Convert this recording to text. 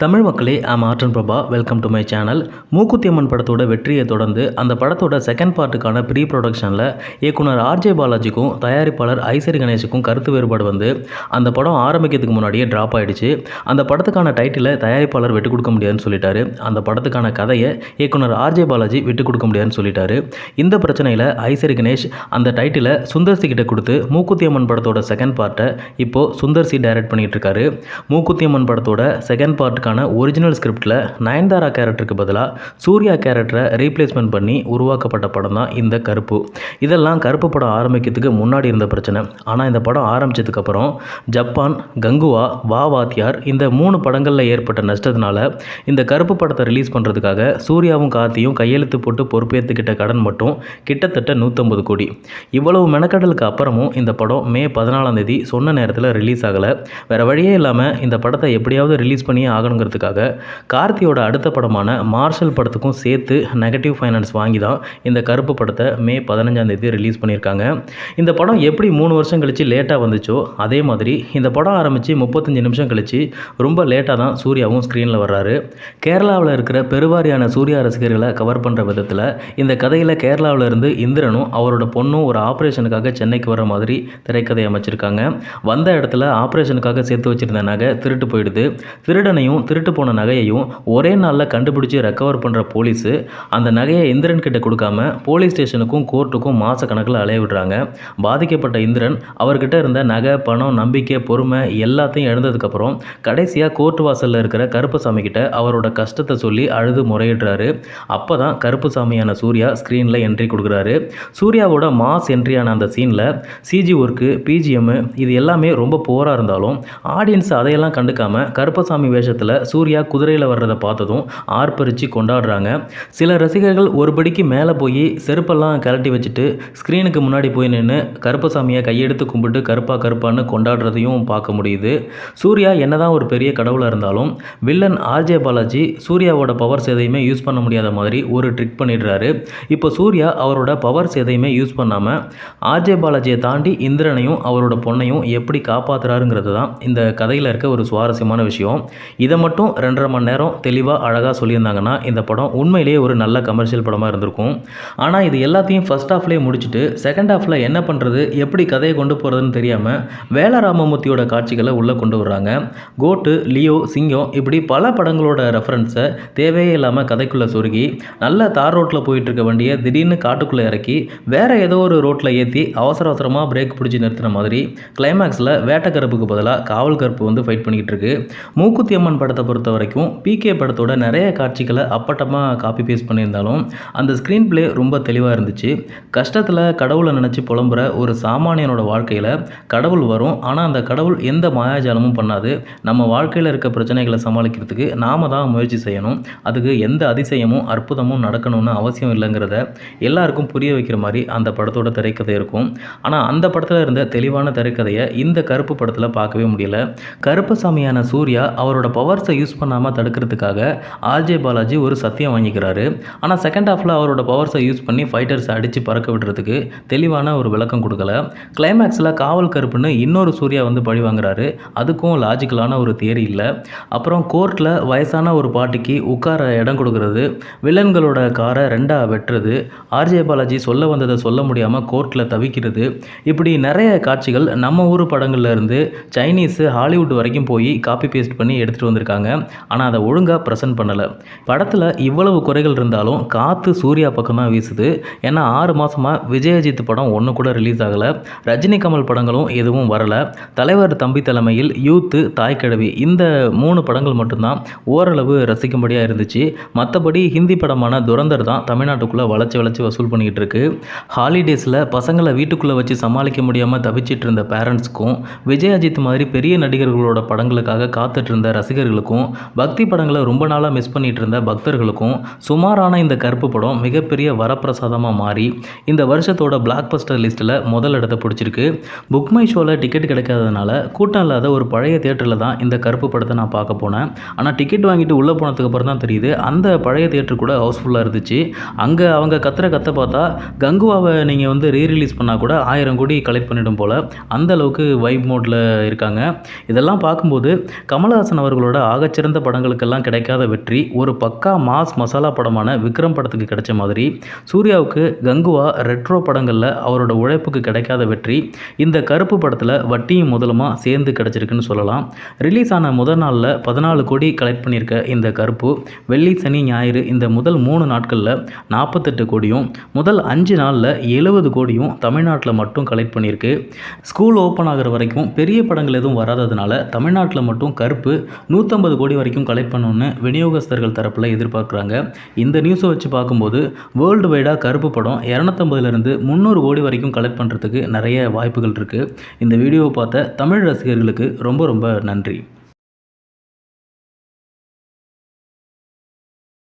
தமிழ் மக்களே, Ardern Prabha. Welcome to my channel. Mookuthi Amman படத்தோட வெற்றியை தொடர்ந்து அந்த படத்தோட செகண்ட் பார்ட்டுக்கான ப்ரீ ப்ரொடக்ஷனில் இயக்குனர் ஆர்ஜே பாலாஜிக்கும் தயாரிப்பாளர் ஐசரி கணேஷுக்கும் கருத்து வேறுபாடு வந்து அந்த படம் ஆரம்பிக்கிறதுக்கு முன்னாடியே ட்ராப் ஆகிடுச்சு. அந்த படத்துக்கான டைட்டிலை தயாரிப்பாளர் விட்டு கொடுக்க முடியாதுன்னு சொல்லிட்டாரு. அந்த படத்துக்கான கதையை இயக்குனர் ஆர்ஜே பாலாஜி விட்டு கொடுக்க முடியாதுன்னு சொல்லிட்டாரு. இந்த பிரச்சனையில் ஐசரி கணேஷ் அந்த டைட்டிலை சுந்தர்சி கிட்ட கொடுத்து மூக்குத்தி அம்மன் படத்தோட செகண்ட் பார்ட்டை இப்போது சுந்தர்சி டைரக்ட் பண்ணிகிட்டு இருக்காரு. மூக்குத்தி அம்மன் படத்தோட செகண்ட் பார்ட் ஒரிஜினல் ஸ்கிரிப்டில் நயன்தாரா கேரக்டருக்கு பதிலாக சூர்யா கேரக்டரை ரீப்ளேஸ்மெண்ட் பண்ணி உருவாக்கப்பட்ட படம் தான் இந்த கருப்பு. இதெல்லாம் கருப்பு படம் ஆரம்பிக்கிறதுக்கு முன்னாடி இருந்த பிரச்சனை. ஆனால் இந்த படம் ஆரம்பித்ததுக்கப்புறம் ஜப்பான், கங்குவா, வா வாத்தியார் இந்த 3 படங்களில் ஏற்பட்ட நஷ்டத்தினால இந்த கருப்பு படத்தை ரிலீஸ் பண்ணுறதுக்காக சூர்யாவும் கார்த்தியும் கையெழுத்து போட்டு பொறுப்பேற்றுக்கிட்ட கடன் மட்டும் கிட்டத்தட்ட 150 கோடி. இவ்வளவு மெனக்கடலுக்கு அப்புறமும் இந்த படம் மே 14ஆம் தேதி சொன்ன நேரத்தில் ரிலீஸ் ஆகலை. வேறு வழியே இல்லாமல் இந்த படத்தை எப்படியாவது ரிலீஸ் பண்ணி ஆகணுங்கிறதுக்காக கார்த்தியோட அடுத்த படமான மார்ஷல் படத்துக்கும் சேர்த்து நெகட்டிவ் ஃபைனான்ஸ் வாங்கி தான் இந்த கருப்பு படத்தை மே 15ஆம் தேதி ரிலீஸ் பண்ணியிருக்காங்க. இந்த படம் எப்படி 3 வருஷம் கழித்து லேட்டாக வந்துச்சோ அதே மாதிரி இந்த படம் ஆரம்பித்து 35 நிமிஷம் கழித்து ரொம்ப லேட்டாக தான் சூர்யாவும் ஸ்க்ரீனில் வர்றாரு. கேரளாவில் இருக்கிற பெருவாரியான சூர்யா ரசிகர்களை கவர் பண்ணுற விதத்தில் இந்த கதையில் கேரளாவில் இருந்து இந்திரனும் அவரோட பொண்ணும் ஒரு ஆப்ரேஷனுக்காக சென்னைக்கு வர மாதிரி திரைக்கதை அமைச்சிருக்காங்க. வந்த இடத்துல ஆப்ரேஷனுக்காக சேர்த்து வச்சிருந்த நகை திருட்டு போயிடுது. திருடனையும் திருட்டு போன நகையையும் ஒரே நாளில் கண்டுபிடிச்சி ரெக்கவர் பண்ணுற போலீஸு அந்த நகையை இந்திரன் கிட்ட கொடுக்காம போலீஸ் ஸ்டேஷனுக்கும் கோர்ட்டுக்கும் மாத கணக்கில் அலைய விடுறாங்க. பாதிக்கப்பட்ட இந்திரன் அவர்கிட்ட இருந்த நகை, பணம், நம்பிக்கை, பொறுமை எல்லாத்தையும் இழந்ததுக்கப்புறம் கடைசியாக கோர்ட் வாசலில் இருக்கிற கருப்பசாமி கிட்ட அவரோட கஷ்டத்தை சொல்லி அழுது முறையிடுறாரு. அப்போ தான் கருப்புசாமியான சூர்யா ஸ்க்ரீனில் என்ட்ரி கொடுக்குறாரு. சூர்யாவோட மாஸ் என்ட்ரியான அந்த சீனில் சிஜி ஒர்க்கு, பிஜிஎம் இது எல்லாமே ரொம்ப போராக இருந்தாலும் ஆடியன்ஸ் அதையெல்லாம் கண்டுக்காமல் கருப்பசாமி வேஷத்தில் சூர்யா குதிரையில் வர்றதை பார்த்ததும் ஆர்ப்பரித்து கொண்டாடுறாங்க. சில ரசிகர்கள் ஒரு படிக்கு மேலே போய் செருப்பெல்லாம் கழட்டி வச்சுட்டு ஸ்க்ரீனுக்கு முன்னாடி போய் நின்று கருப்பசாமியை கையெடுத்து கும்பிட்டு கருப்பா கருப்பான்னு கொண்டாடுறதையும் பார்க்க முடியுது. சூர்யா என்னதான் ஒரு பெரிய கடவுளாக இருந்தாலும் வில்லன் ஆர்ஜே பாலாஜி சூர்யாவோட பவர்ஸ் எதையுமே யூஸ் பண்ண முடியாத மாதிரி ஒரு ட்ரிக் பண்ணிடுறாரு. இப்போ சூர்யா அவரோட பவர்ஸ் எதையுமே யூஸ் பண்ணாமல் ஆர்ஜே பாலாஜியை தாண்டி இந்திரனையும் அவரோட பொண்ணையும் எப்படி காப்பாற்றுறாருங்கிறது தான் இந்த கதையில் இருக்க ஒரு சுவாரஸ்யமான விஷயம். இதை மட்டும் 2.5 மணி நேரம் தெளிவாக அழகாக சொல்லியிருந்தாங்கன்னா இந்த படம் உண்மையிலேயே ஒரு நல்ல கமர்ஷியல் படமாக இருந்திருக்கும். ஆனால் இது எல்லாத்தையும் ஃபர்ஸ்ட் ஹாஃப்லேயே முடிச்சுட்டு செகண்ட் ஹாஃபில் என்ன பண்ணுறது, எப்படி கதையை கொண்டு போகிறதுன்னு தெரியாமல் வேலராமமூர்த்தியோட காட்சிகளை உள்ளே கொண்டு வர்றாங்க. கோட்டு, லியோ, சிங்கம் இப்படி பல படங்களோட ரெஃபரன்ஸை தேவையே இல்லாமல் கதைக்குள்ளே சொருகி நல்ல தார் ரோட்டில் போயிட்டுருக்க வண்டியை திடீர்னு காட்டுக்குள்ளே இறக்கி வேறு ஏதோ ஒரு ரோட்டில் ஏற்றி அவசர அவசரமாக பிரேக் பிடிச்சி நிறுத்தின மாதிரி கிளைமேக்ஸில் வேட்டக்கருப்புக்கு பதிலாக காவல் கருப்பு வந்து ஃபைட் பண்ணிக்கிட்டு இருக்கு. மூக்குத்தி அம்மன் படத்தை பொறுத்த வரைக்கும் பிகே படத்தோட நிறைய காட்சிகளை அப்பட்டமாக காப்பி பேஸ்ட் பண்ணியிருந்தாலும் அந்த ஸ்க்ரீன் பிளே ரொம்ப தெளிவாக இருந்துச்சு. கஷ்டத்தில் கடவுளை நினச்சி புலம்புற ஒரு சாமானியனோட வாழ்க்கையில் கடவுள் வரும். ஆனால் அந்த கடவுள் எந்த மாயாஜாலமும் பண்ணாது. நம்ம வாழ்க்கையில் இருக்க பிரச்சனைகளை சமாளிக்கிறதுக்கு நாம தான் முயற்சி செய்யணும். அதுக்கு எந்த அதிசயமும் அற்புதமும் நடக்கணும்னு அவசியம் இல்லைங்கிறத எல்லாருக்கும் புரிய வைக்கிற மாதிரி அந்த படத்தோட திரைக்கதை இருக்கும். ஆனால் அந்த படத்தில் இருந்த தெளிவான திரைக்கதையை இந்த கருப்பு படத்தில் பார்க்கவே முடியல. கருப்பசாமியான சூர்யா அவரோட பவர்ஸை யூஸ் பண்ணாமல் தடுக்கிறதுக்காக ஆர்ஜே பாலாஜி ஒரு சத்தியம் வாங்கிக்கிறாரு. ஆனால் செகண்ட் ஹாஃபில் அவரோட பவர்ஸை யூஸ் பண்ணி ஃபைட்டர்ஸை அடித்து பறக்க விடுறதுக்கு தெளிவான ஒரு விளக்கம் கொடுக்கல. கிளைமேக்ஸில் காவல் கருப்புன்னு இன்னொரு சூர்யா வந்து பழி வாங்குறாரு. அதுக்கும் லாஜிக்கலான ஒரு தியரி இல்லை. அப்புறம் கோர்ட்டில் வயசான ஒரு பாட்டிக்கு உட்கார இடம் கொடுக்கறது, வில்லன்களோட காரை 2ஆ வெட்டுறது, ஆர்ஜே பாலாஜி சொல்ல வந்ததை சொல்ல முடியாமல் கோர்ட்டில் தவிக்கிறது, இப்படி நிறைய காட்சிகள் நம்ம ஊர் படங்கள்ல இருந்து சைனீஸு, ஹாலிவுட் வரைக்கும் போய் காப்பி பேஸ்ட் பண்ணி எடுத்துகிட்டு வந்திருக்காங்க. ஆனால் அதை ஒழுங்காக ப்ரெசென்ட் பண்ணலை. படத்தில் இவ்வளவு குறைகள் இருந்தாலும் காற்று சூர்யா பக்கம் தான் வீசுது. ஏன்னா 6 மாதமாக விஜயஜித் படம் ஒன்று கூட ரிலீஸ் ஆகலை. ரஜினி, கமல் படங்களும் எதுவும் வரலை. தலைவர் தம்பி தலைமையில் யூத்து, தாய்க்கிழவி இந்த 3 படங்கள் மட்டும்தான் ஓரளவு ரசிக்கும்படியாக இருந்துச்சு. மற்றபடி ஹிந்தி படமான துரந்தர் தான் தமிழ்நாட்டுக்குள்ளே வளைச்சி வசூல் பண்ணிக்கிட்டு இருக்கு. ஹாலிடேஸில் பசங்களை வீட்டுக்குள்ளே வச்சு சமாளிக்க முடியாமல் தவிச்சிட்டு இருந்த பேரண்ட்ஸ்க்கும், விஜயஜித் மாதிரி பெரிய நடிகர்களோட படங்களுக்காக காத்துட்டு இருந்த ரசிகர்களுக்கும், பக்தி படங்களை ரொம்ப நாளாக மிஸ் பண்ணிட்டு இருந்த பக்தர்களுக்கும் சுமாரான இந்த கருப்பு படம் மிகப்பெரிய வரப்பிரசாதமாக மாறி இந்த வருஷத்தோட பிளாக் பஸ்டர் லிஸ்ட்டில் முதல் இடத்தை பிடிச்சிருக்கு. புக் மை ஷோவில் டிக்கெட் கிடைக்காததுனால கூட்டம் இல்லாத ஒரு பழைய தியேட்டரில் தான் இந்த கருப்பு படத்தை நான் பார்க்க போனேன். ஆனால் டிக்கெட் வாங்கிட்டு உள்ளே போனதுக்கு அப்புறம் தான் தெரியுது அந்த பழைய தியேட்டர் கூட ஹவுஸ்ஃபுல்லாக இருந்துச்சு. அங்கே அவங்க கத்த பார்த்தா கங்குவாவை நீங்கள் வந்து ரீரிலீஸ் பண்ணால் கூட 1000 கோடி கலெக்ட் பண்ணிடும் போல் அந்த அளவுக்கு வைப் மோடில் இருக்காங்க. இதெல்லாம் பார்க்கும்போது கமலஹாசன் அவர்களோட ஆகச்சிறந்த படங்களுக்கெல்லாம் கிடைக்காத வெற்றி ஒரு பக்கா மாஸ் மசாலா படமான விக்ரம் படத்துக்கு கிடைச்ச மாதிரி சூர்யாவுக்கு கங்குவா ரெட்ரோ படங்களில் அவரோட உழைப்புக்கு கிடைக்காத வெற்றி இந்த கருப்பு படத்தில் வட்டியும் முதலுமா சேர்ந்து கிடைச்சிருக்குன்னு சொல்லலாம். ரிலீஸ் ஆன முதல் நாளில் 14 கோடி கலெக்ட் பண்ணியிருக்க இந்த கருப்பு வெள்ளி சனி ஞாயிறு இந்த முதல் 3 நாட்களில் 48 கோடியும் முதல் 5 நாளில் 70 கோடியும் தமிழ்நாட்டில் மட்டும் கலெக்ட் பண்ணியிருக்கு. ஸ்கூல் ஓப்பன் ஆகிற வரைக்கும் பெரிய படங்கள் எதுவும் வராததுனால தமிழ்நாட்டில் மட்டும் கருப்பு 150 கோடி வரைக்கும் கலெக்ட் பண்ணணும்னு விநியோகஸ்தர்கள் தரப்பில் எதிர்பார்க்குறாங்க. இந்த நியூஸை வச்சு பார்க்கும்போது வேர்ல்டு வைடாக கருப்பு படம் 250லேருந்து 300 கோடி வரைக்கும் கலெக்ட் பண்ணுறதுக்கு நிறைய வாய்ப்புகள் இருக்குது. இந்த வீடியோவை பார்த்த தமிழ் ரசிகர்களுக்கு ரொம்ப ரொம்ப நன்றி.